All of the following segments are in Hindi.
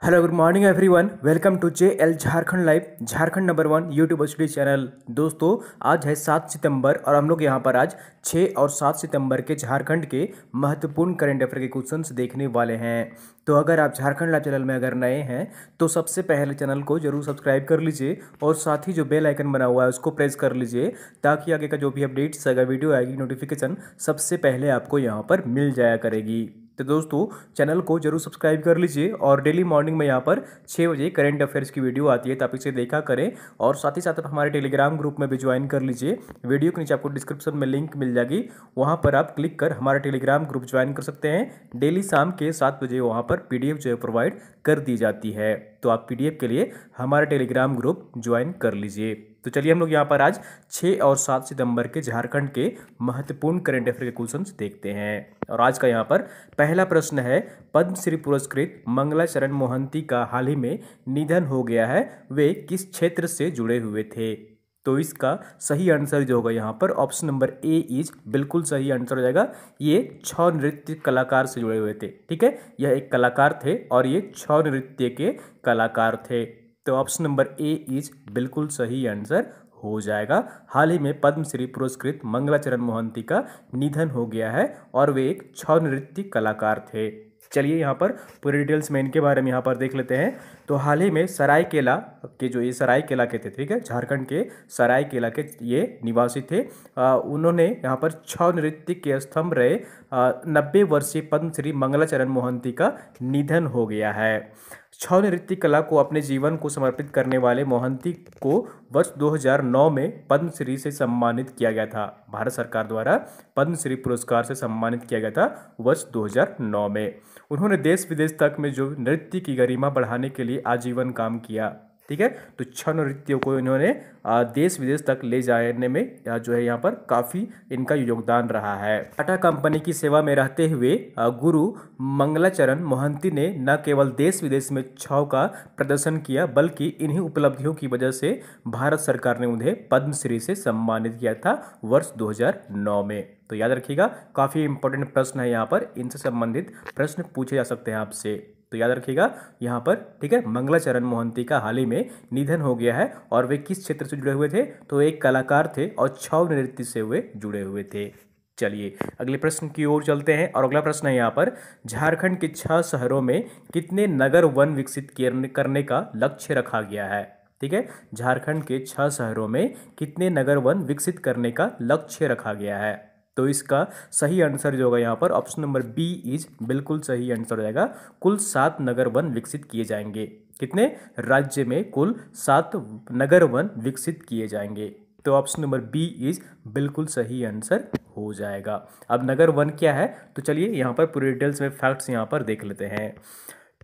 Hello good morning everyone, welcome to JL Jharkhand live, Jharkhand number 1 YouTube study channel. दोस्तों आज है 7 सितंबर और हम लोग यहाँ पर आज 6 और 7 सितंबर के झारखंड के महत्वपूर्ण करंट अफेयर के क्वेश्चंस देखने वाले हैं। तो अगर आप झारखंड लाइव चैनल में अगर नए हैं तो सबसे पहले चैनल को जरूर सब्सक्राइब कर लीजिए और साथ ही जो बेल आइकन बना हुआ है उसको प्रेस कर लीजिए ताकि आगे का जो भी अपडेट्स अगर वीडियो आएगी नोटिफिकेशन सबसे पहले आपको यहाँ पर मिल जाया करेगी। तो दोस्तों चैनल को जरूर सब्सक्राइब कर लीजिए और डेली मॉर्निंग में यहाँ पर 6 बजे करंट अफेयर्स की वीडियो आती है तो आप इसे देखा करें और साथ ही साथ आप हमारे टेलीग्राम ग्रुप में भी ज्वाइन कर लीजिए। वीडियो के नीचे आपको डिस्क्रिप्शन में लिंक मिल जाएगी, वहाँ पर आप क्लिक कर हमारा टेलीग्राम ग्रुप ज्वाइन कर सकते हैं। डेली शाम के 7 बजे वहाँ पर PDF जो है प्रोवाइड कर दी जाती है, तो आप PDF के लिए हमारा टेलीग्राम ग्रुप ज्वाइन कर लीजिए। तो चलिए हम लोग यहाँ पर आज 6 और 7 सितंबर के झारखंड के महत्वपूर्ण करंट अफेयर के क्वेश्चंस देखते हैं। और आज का यहाँ पर पहला प्रश्न है, पद्मश्री पुरस्कृत मंगला चरण मोहंती का हाल ही में निधन हो गया है, वे किस क्षेत्र से जुड़े हुए थे? तो इसका सही आंसर जो होगा यहाँ पर ऑप्शन नंबर ए इज बिल्कुल सही आंसर हो जाएगा। ये छौ नृत्य कलाकार से जुड़े हुए थे। ठीक है, यह एक कलाकार थे और ये छौ नृत्य के कलाकार थे, तो ऑप्शन नंबर ए इज बिल्कुल सही आंसर हो जाएगा। हाल ही में पद्मश्री पुरस्कृत मंगला चरण मोहंती का निधन हो गया है और वे एक छौ नृत्य कलाकार थे। चलिए यहाँ पर पूरे डिटेल्स में इनके बारे में यहाँ पर देख लेते हैं। तो हाल ही में सरायकेला के जो ये सरायकेला के थे, ठीक है, झारखंड के सरायकेला के ये निवासी थे। उन्होंने यहाँ पर छौ नृत्य के स्तंभ रहे 90 वर्षीय पद्मश्री मंगला चरण मोहंती का निधन हो गया है। छौ नृत्य कला को अपने जीवन को समर्पित करने वाले मोहंती को वर्ष 2009 में पद्मश्री से सम्मानित किया गया था। भारत सरकार द्वारा पद्मश्री पुरस्कार से सम्मानित किया गया था वर्ष 2009 में। उन्होंने देश विदेश तक में जो नृत्य की गरिमा बढ़ाने के लिए आजीवन काम किया। ठीक है, तो छौ नृत्यों को इन्होंने देश विदेश तक ले जाने में जो है यहाँ पर काफ़ी इनका योगदान रहा है। टाटा कंपनी की सेवा में रहते हुए गुरु मंगलाचरण मोहंती ने न केवल देश विदेश में छौ का प्रदर्शन किया बल्कि इन्हीं उपलब्धियों की वजह से भारत सरकार ने उन्हें पद्मश्री से सम्मानित किया था वर्ष 2009 में। तो याद रखिएगा, काफ़ी इंपॉर्टेंट प्रश्न है यहाँ पर, इनसे संबंधित प्रश्न पूछे जा सकते हैं आपसे, तो याद रखिएगा यहाँ पर। ठीक है, मंगला चरण मोहंती का हाल ही में निधन हो गया है और वे किस क्षेत्र से जुड़े हुए थे? तो एक कलाकार थे और छौ नृत्य से वे जुड़े हुए थे। चलिए अगले प्रश्न की ओर चलते हैं और अगला प्रश्न है यहाँ पर, झारखंड के 6 शहरों में कितने नगर वन विकसित करने का लक्ष्य रखा गया है? ठीक है, झारखंड के 6 शहरों में कितने नगर वन विकसित करने का लक्ष्य रखा गया है? तो इसका सही आंसर जो होगा यहाँ पर ऑप्शन नंबर बी इज बिल्कुल सही आंसर हो जाएगा। कुल 7 नगर वन विकसित किए जाएंगे। कितने? राज्य में कुल 7 नगर वन विकसित किए जाएंगे, तो ऑप्शन नंबर बी इज बिल्कुल सही आंसर हो जाएगा। अब नगर वन क्या है, तो चलिए यहाँ पर पूरी डिटेल्स में फैक्ट्स यहाँ पर देख लेते हैं।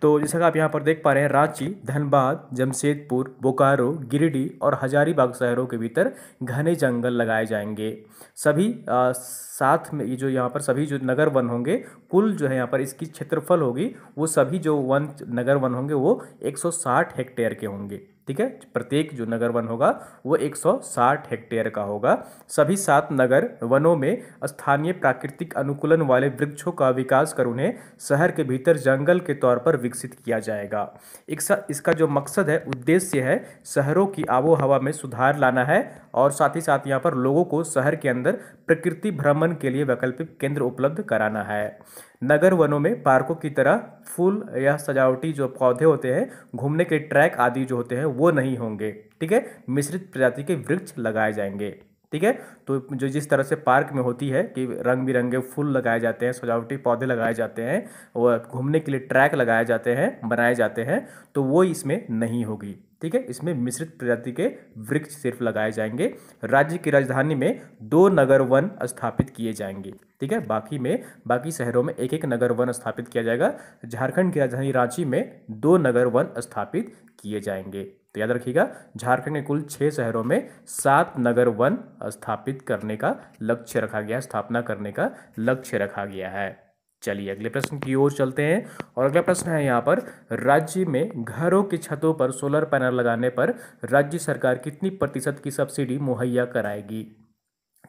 तो जैसा कि आप यहाँ पर देख पा रहे हैं, रांची, धनबाद, जमशेदपुर, बोकारो, गिरिडीह और हजारीबाग शहरों के भीतर घने जंगल लगाए जाएंगे। सभी साथ में ये जो यहाँ पर सभी जो नगर वन होंगे, कुल जो है यहाँ पर इसकी क्षेत्रफल होगी वो सभी जो नगर वन होंगे वो 160 हेक्टेयर के होंगे। ठीक है, प्रत्येक जो नगर वन होगा वो 160 हेक्टेयर का होगा। सभी 7 नगर वनों में स्थानीय प्राकृतिक अनुकूलन वाले वृक्षों का विकास कर उन्हें शहर के भीतर जंगल के तौर पर विकसित किया जाएगा। इसका जो मकसद है, उद्देश्य है, शहरों की आबो हवा में सुधार लाना है और साथ ही साथ यहाँ पर लोगों को शहर के अंदर प्रकृति भ्रमण के लिए वैकल्पिक केंद्र उपलब्ध कराना है। नगर वनों में पार्कों की तरह फूल या सजावटी जो पौधे होते हैं, घूमने के ट्रैक आदि जो होते हैं वो नहीं होंगे। ठीक है, मिश्रित प्रजाति के वृक्ष लगाए जाएंगे। ठीक है, तो जो जिस तरह से पार्क में होती है कि रंग बिरंगे फूल लगाए जाते हैं, सजावटी पौधे लगाए जाते हैं, और घूमने के लिए ट्रैक लगाए जाते हैं, बनाए जाते हैं, तो वो इसमें नहीं होगी। ठीक है, इसमें मिश्रित प्रजाति के वृक्ष सिर्फ लगाए जाएंगे। राज्य की राजधानी में 2 नगर वन स्थापित किए जाएंगे। ठीक है, बाकी शहरों में एक नगर वन स्थापित किया जाएगा। झारखंड की राजधानी रांची में 2 नगर वन स्थापित किए जाएंगे। तो याद रखिएगा, झारखंड के कुल 6 शहरों में 7 नगर वन स्थापित करने का लक्ष्य रखा गया, स्थापना करने का लक्ष्य रखा गया है। चलिए अगले प्रश्न की ओर चलते हैं और अगला प्रश्न है यहाँ पर, राज्य में घरों की छतों पर सोलर पैनल लगाने पर राज्य सरकार कितनी प्रतिशत की सब्सिडी मुहैया कराएगी?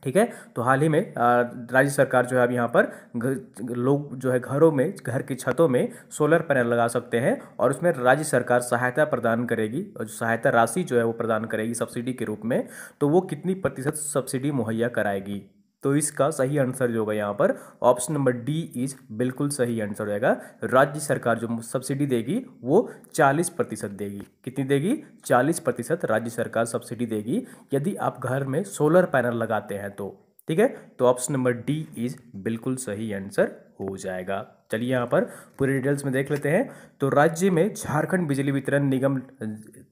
ठीक है। तो हाल ही में राज्य सरकार जो है अब यहाँ पर लोग जो है घरों में, घर की छतों में सोलर पैनल लगा सकते हैं और उसमें राज्य सरकार सहायता प्रदान करेगी और सहायता राशि जो है वो प्रदान करेगी सब्सिडी के रूप में। तो वो कितनी प्रतिशत सब्सिडी मुहैया कराएगी? तो इसका सही आंसर जो होगा यहाँ पर ऑप्शन नंबर डी इज बिल्कुल सही आंसर रहेगा। राज्य सरकार जो सब्सिडी देगी वो 40% देगी। कितनी देगी? 40% राज्य सरकार सब्सिडी देगी यदि आप घर में सोलर पैनल लगाते हैं तो। ठीक है, तो ऑप्शन नंबर डी इज बिल्कुल सही आंसर हो जाएगा। चलिए यहाँ पर पूरे डिटेल्स में देख लेते हैं। तो राज्य में झारखंड बिजली वितरण निगम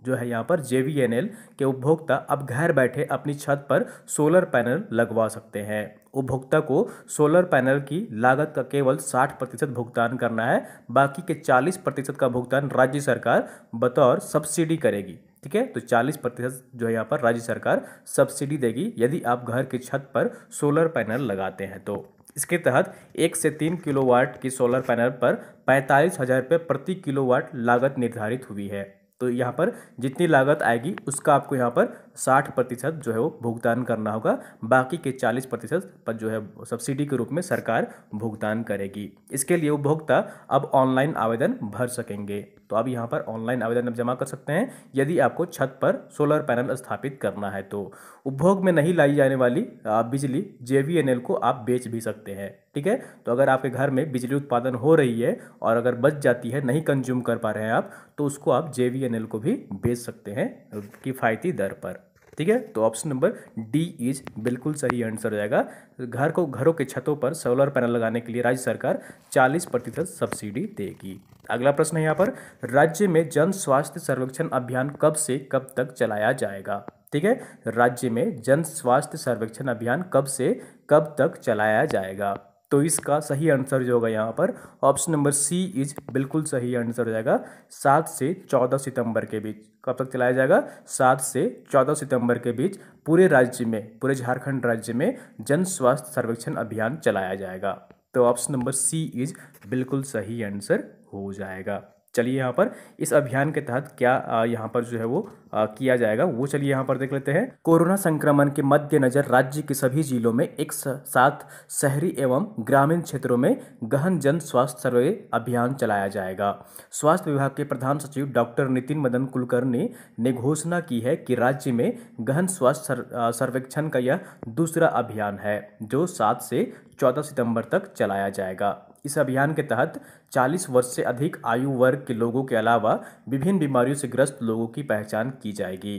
जो है यहाँ पर JVNL के उपभोक्ता अब घर बैठे अपनी छत पर सोलर पैनल लगवा सकते हैं। उपभोक्ता को सोलर पैनल की लागत का केवल 60% भुगतान करना है, बाकी के 40% का भुगतान राज्य सरकार बतौर सब्सिडी करेगी। ठीक है, तो 40% जो है यहाँ पर राज्य सरकार सब्सिडी देगी यदि आप घर की छत पर सोलर पैनल लगाते हैं तो। इसके तहत 1 से 3 किलोवाट की सोलर पैनल पर 45,000 रुपये प्रति किलोवाट लागत निर्धारित हुई है। तो यहाँ पर जितनी लागत आएगी उसका आपको यहाँ पर 60% जो है वो भुगतान करना होगा, बाकी के 40% पर जो है सब्सिडी के रूप में सरकार भुगतान करेगी। इसके लिए उपभोक्ता अब ऑनलाइन आवेदन भर सकेंगे। तो अब यहाँ पर ऑनलाइन आवेदन अब जमा कर सकते हैं यदि आपको छत पर सोलर पैनल स्थापित करना है तो। उपभोग में नहीं लाई जाने वाली बिजली JVNL को आप बेच भी सकते हैं। ठीक है, तो अगर आपके घर में बिजली उत्पादन हो रही है और अगर बच जाती है, नहीं कंज्यूम कर पा रहे हैं आप, तो उसको आप JVNL को भी बेच सकते हैं किफ़ायती दर पर। ठीक है, तो ऑप्शन नंबर डी इज बिल्कुल सही आंसर हो जाएगा। घरों के छतों पर सोलर पैनल लगाने के लिए राज्य सरकार 40% सब्सिडी देगी। अगला प्रश्न है यहाँ पर, राज्य में जन स्वास्थ्य सर्वेक्षण अभियान कब से कब तक चलाया जाएगा? ठीक है, राज्य में जन स्वास्थ्य सर्वेक्षण अभियान कब से कब तक चलाया जाएगा? तो इसका सही आंसर जो होगा यहाँ पर ऑप्शन नंबर सी इज बिल्कुल सही आंसर हो जाएगा। 7 से 14 सितंबर के बीच। कब तक चलाया जाएगा? 7 से 14 सितंबर के बीच पूरे राज्य में, पूरे झारखंड राज्य में जन स्वास्थ्य सर्वेक्षण अभियान चलाया जाएगा। तो ऑप्शन नंबर सी इज बिल्कुल सही आंसर हो जाएगा। चलिए यहाँ पर इस अभियान के तहत क्या यहाँ पर जो है वो किया जाएगा वो चलिए यहाँ पर देख लेते हैं। कोरोना संक्रमण के मद्देनजर राज्य के सभी जिलों में एक साथ शहरी एवं ग्रामीण क्षेत्रों में गहन जन स्वास्थ्य सर्वे अभियान चलाया जाएगा। स्वास्थ्य विभाग के प्रधान सचिव डॉक्टर नितिन मदन कुलकर्णी ने घोषणा की है कि राज्य में गहन स्वास्थ्य सर्वेक्षण का यह दूसरा अभियान है जो 7 से 14 सितंबर तक चलाया जाएगा। इस अभियान के तहत 40 वर्ष से अधिक आयु वर्ग के लोगों के अलावा विभिन्न बीमारियों से ग्रस्त लोगों की पहचान की जाएगी।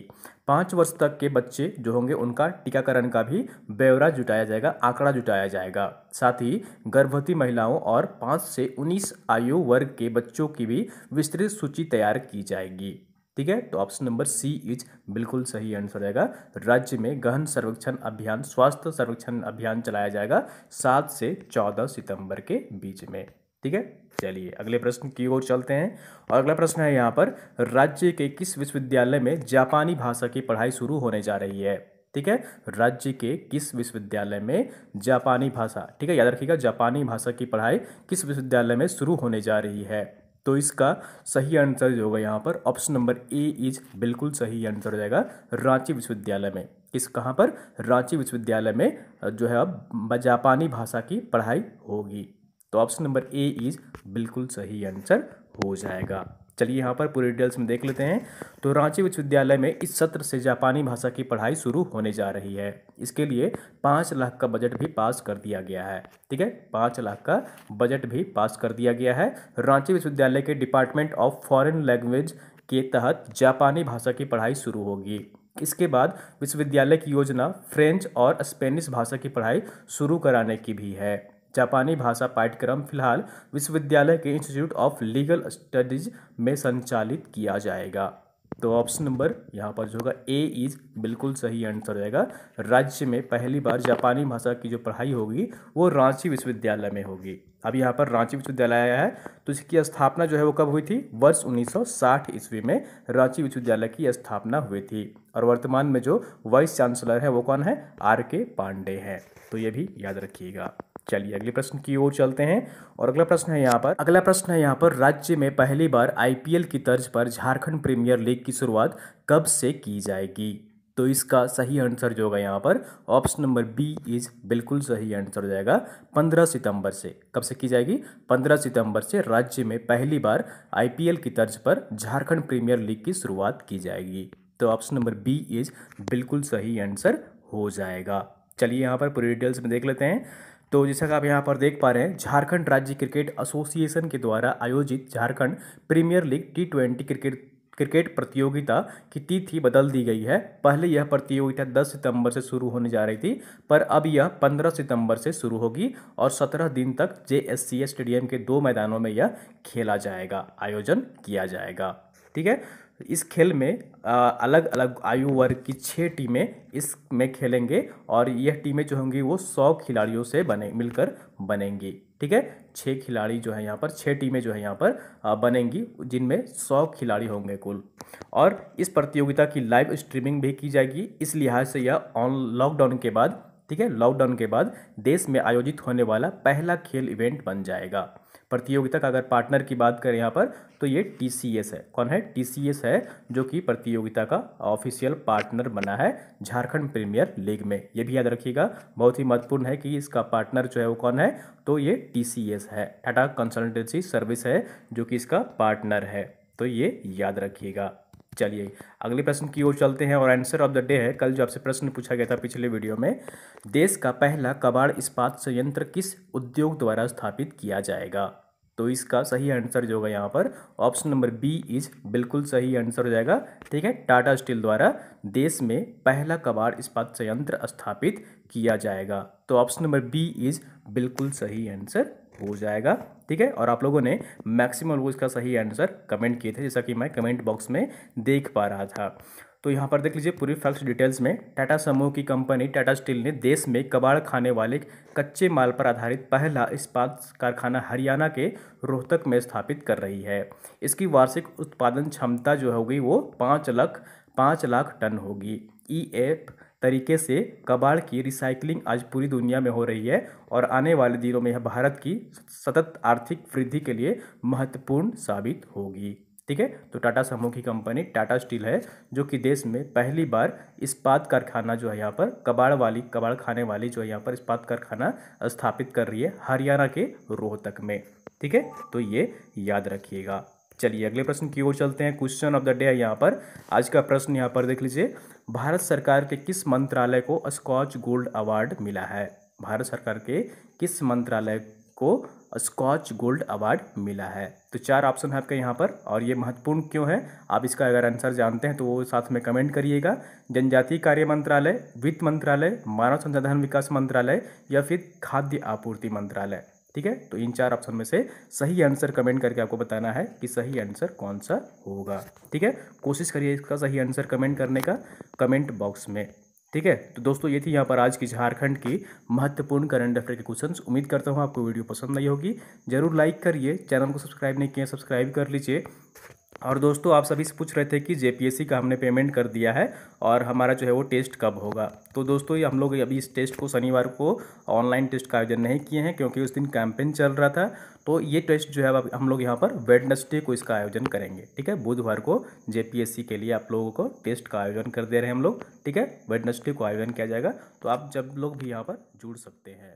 5 वर्ष तक के बच्चे जो होंगे उनका टीकाकरण का भी ब्यौरा जुटाया जाएगा, आंकड़ा जुटाया जाएगा। साथ ही गर्भवती महिलाओं और 5 से 19 आयु वर्ग के बच्चों की भी विस्तृत सूची तैयार की जाएगी। ठीक है, तो ऑप्शन नंबर सी इज बिल्कुल सही आंसर रहेगा। राज्य में गहन सर्वेक्षण अभियान, स्वास्थ्य सर्वेक्षण अभियान चलाया जाएगा 7 से 14 सितंबर के बीच में। ठीक है, चलिए अगले प्रश्न की ओर चलते हैं और अगला प्रश्न है यहाँ पर, राज्य के किस विश्वविद्यालय में जापानी भाषा की पढ़ाई शुरू होने जा रही है? ठीक है, राज्य के किस विश्वविद्यालय में जापानी भाषा, ठीक है याद रखिएगा, जापानी भाषा की पढ़ाई किस विश्वविद्यालय में शुरू होने जा रही है? तो इसका सही आंसर जो होगा यहाँ पर ऑप्शन नंबर ए इज बिल्कुल सही आंसर हो जाएगा। रांची विश्वविद्यालय में। किस, कहाँ पर? रांची विश्वविद्यालय में जो है अब जापानी भाषा की पढ़ाई होगी। तो ऑप्शन नंबर ए इज बिल्कुल सही आंसर हो जाएगा। चलिए यहाँ पर पूरी डिटेल्स में देख लेते हैं। तो रांची विश्वविद्यालय में इस सत्र से जापानी भाषा की पढ़ाई शुरू होने जा रही है। इसके लिए 5 लाख का बजट भी पास कर दिया गया है। ठीक है, 5 लाख का बजट भी पास कर दिया गया है। रांची विश्वविद्यालय के डिपार्टमेंट ऑफ फॉरेन लैंग्वेज के तहत जापानी भाषा की पढ़ाई शुरू होगी। इसके बाद विश्वविद्यालय की योजना फ्रेंच और स्पेनिश भाषा की पढ़ाई शुरू कराने की भी है। जापानी भाषा पाठ्यक्रम फिलहाल विश्वविद्यालय के इंस्टीट्यूट ऑफ लीगल स्टडीज में संचालित किया जाएगा। तो ऑप्शन नंबर यहाँ पर जो होगा ए इज बिल्कुल सही आंसर रहेगा। राज्य में पहली बार जापानी भाषा की जो पढ़ाई होगी वो रांची विश्वविद्यालय में होगी। अब यहाँ पर रांची विश्वविद्यालय आया है तो इसकी स्थापना जो है वो कब हुई थी? वर्ष 1960 ईस्वी में रांची विश्वविद्यालय की स्थापना हुई थी और वर्तमान में जो वाइस चांसलर है वो कौन है? RK पांडे हैं। तो ये भी याद रखिएगा। चलिए अगले प्रश्न की ओर चलते हैं और अगला प्रश्न है यहाँ पर राज्य में पहली बार IPL की तर्ज पर झारखंड प्रीमियर लीग की शुरुआत कब से की जाएगी? तो इसका सही आंसर जो होगा यहाँ पर ऑप्शन नंबर बी इज बिल्कुल सही आंसर हो जाएगा। 15 सितंबर से कब से की जाएगी? 15 सितंबर से राज्य में पहली बार आईपीएल की तर्ज पर झारखंड प्रीमियर लीग की शुरुआत की जाएगी। तो ऑप्शन नंबर बी इज बिल्कुल सही आंसर हो जाएगा। चलिए यहाँ पर पूरी डिटेल्स में देख लेते हैं। तो जैसा कि आप यहाँ पर देख पा रहे हैं, झारखंड राज्य क्रिकेट एसोसिएशन के द्वारा आयोजित Jharkhand premiere league T20 cricket प्रतियोगिता की तिथि बदल दी गई है। पहले यह प्रतियोगिता 10 सितंबर से शुरू होने जा रही थी, पर अब यह 15 सितंबर से शुरू होगी और 17 दिन तक JSCA स्टेडियम के 2 मैदानों में यह खेला जाएगा, आयोजन किया जाएगा। ठीक है, इस खेल में अलग अलग आयु वर्ग की 6 टीमें इसमें खेलेंगे और यह टीमें जो होंगी वो 100 खिलाड़ियों से मिलकर बनेंगी। ठीक है, 6 खिलाड़ी जो है यहाँ पर 6 टीमें जो है यहाँ पर बनेंगी, जिनमें 100 खिलाड़ी होंगे कुल। और इस प्रतियोगिता की लाइव स्ट्रीमिंग भी की जाएगी। इस लिहाज से यह लॉकडाउन के बाद, ठीक है, लॉकडाउन के बाद देश में आयोजित होने वाला पहला खेल इवेंट बन जाएगा। प्रतियोगिता का अगर पार्टनर की बात करें यहाँ पर तो ये TCS है। कौन है? TCS है, जो कि प्रतियोगिता का ऑफिशियल पार्टनर बना है झारखंड प्रीमियर लीग में। ये भी याद रखिएगा, बहुत ही महत्वपूर्ण है कि इसका पार्टनर जो है वो कौन है, तो ये TCS है, टाटा कंसल्टेंसी सर्विस है, जो कि इसका पार्टनर है। तो ये याद रखिएगा। चलिए अगले प्रश्न की ओर चलते हैं और आंसर ऑफ द डे है, कल जो आपसे प्रश्न पूछा गया था पिछले वीडियो में, देश का पहला कबाड़ इस्पात संयंत्र किस उद्योग द्वारा स्थापित किया जाएगा? तो इसका सही आंसर जो होगा यहाँ पर ऑप्शन नंबर बी इज बिल्कुल सही आंसर हो जाएगा। ठीक है, टाटा स्टील द्वारा देश में पहला कबाड़ इस्पात संयंत्र स्थापित किया जाएगा। तो ऑप्शन नंबर बी इज बिल्कुल सही आंसर हो जाएगा। ठीक है, और आप लोगों ने मैक्सिमम लोग इसका सही आंसर कमेंट किए थे, जैसा कि मैं कमेंट बॉक्स में देख पा रहा था। तो यहाँ पर देख लीजिए पूरी फैक्ट्स डिटेल्स में, टाटा समूह की कंपनी टाटा स्टील ने देश में कबाड़ खाने वाले कच्चे माल पर आधारित पहला इस्पात कारखाना हरियाणा के रोहतक में स्थापित कर रही है। इसकी वार्षिक उत्पादन क्षमता जो होगी वो 5 लाख टन होगी। EAF तरीके से कबाड़ की रिसाइकलिंग आज पूरी दुनिया में हो रही है और आने वाले दिनों में यह भारत की सतत आर्थिक वृद्धि के लिए महत्वपूर्ण साबित होगी। ठीक है, तो टाटा समूह की कंपनी टाटा स्टील है, जो कि देश में पहली बार इस्पात कारखाना जो है यहाँ पर कबाड़ खाने वाली जो है यहाँ पर इस्पात कारखाना स्थापित कर रही है हरियाणा के रोहतक में। ठीक है, तो ये याद रखिएगा। चलिए अगले प्रश्न की ओर चलते हैं। क्वेश्चन ऑफ द डे है यहाँ पर। आज का प्रश्न यहाँ पर देख लीजिए, भारत सरकार के किस मंत्रालय को स्कॉच गोल्ड अवार्ड मिला है? भारत सरकार के किस मंत्रालय को स्कॉच गोल्ड अवार्ड मिला है? तो 4 ऑप्शन है आपके यहाँ पर, और ये महत्वपूर्ण क्यों है, आप इसका अगर आंसर जानते हैं तो वो साथ में कमेंट करिएगा। जनजातीय कार्य मंत्रालय, वित्त मंत्रालय, मानव संसाधन विकास मंत्रालय या फिर खाद्य आपूर्ति मंत्रालय। ठीक है, तो इन 4 ऑप्शन में से सही आंसर कमेंट करके आपको बताना है कि सही आंसर कौन सा होगा। ठीक है, कोशिश करिए इसका सही आंसर कमेंट करने का कमेंट बॉक्स में। ठीक है, तो दोस्तों ये थी यहाँ पर आज की झारखंड की महत्वपूर्ण करंट अफेयर के क्वेश्चंस। उम्मीद करता हूँ आपको वीडियो पसंद आई होगी। जरूर लाइक करिए, चैनल को सब्सक्राइब नहीं किया सब्सक्राइब कर लीजिए। और दोस्तों आप सभी से पूछ रहे थे कि JPSC का हमने पेमेंट कर दिया है और हमारा जो है वो टेस्ट कब होगा। तो दोस्तों ये हम लोग अभी इस टेस्ट को शनिवार को ऑनलाइन टेस्ट का आयोजन नहीं किए हैं, क्योंकि उस दिन कैंपेन चल रहा था। तो ये टेस्ट जो है हम लोग यहाँ पर वेडनेसडे को इसका आयोजन करेंगे। ठीक है, बुधवार को JPSC के लिए आप लोगों को टेस्ट का आयोजन कर दे रहे हैं हम लोग। ठीक है, वेडनेसडे को आयोजन किया जाएगा, तो आप जब लोग भी यहाँ पर जुड़ सकते हैं।